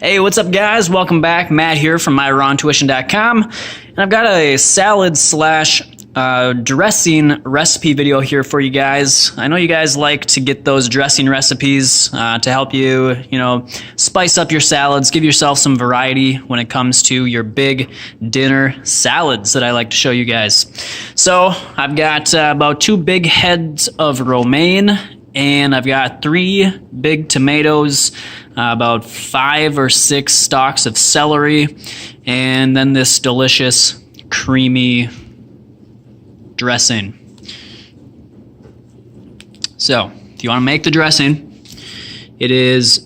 Hey, what's up guys? Welcome back. Matt here from myrawintuition.com. And I've got a salad slash dressing recipe video here for you guys. I know you guys like to get those dressing recipes to help you, spice up your salads, give yourself some variety when it comes to your big dinner salads that I like to show you guys. So I've got about 2 big heads of romaine, and I've got 3 big tomatoes, about 5 or 6 stalks of celery, and then this delicious creamy dressing. So, if you want to make the dressing, it is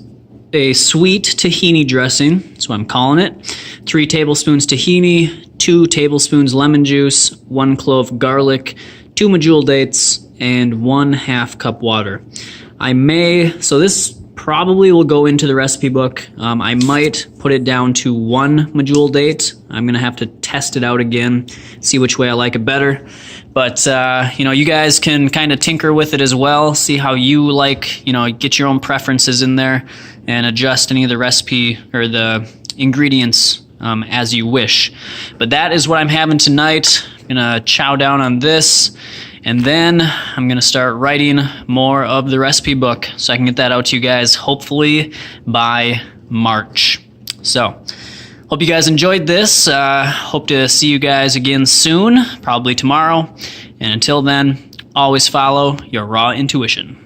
a sweet tahini dressing, that's what I'm calling it. 3 tablespoons tahini, 2 tablespoons lemon juice, 1 clove garlic, 2 medjool dates, and 1/2 cup water. So this probably will go into the recipe book. I might put it down to 1 medjool date. I'm gonna have to test it out again, see which way I like it better. But you guys can kind of tinker with it as well, see how you like, get your own preferences in there and adjust any of the recipe or the ingredients as you wish. But that is what I'm having tonight. I'm gonna chow down on this, and then I'm gonna start writing more of the recipe book so I can get that out to you guys hopefully by March. So hope you guys enjoyed this. Hope to see you guys again soon, probably tomorrow. And until then, always follow your raw intuition.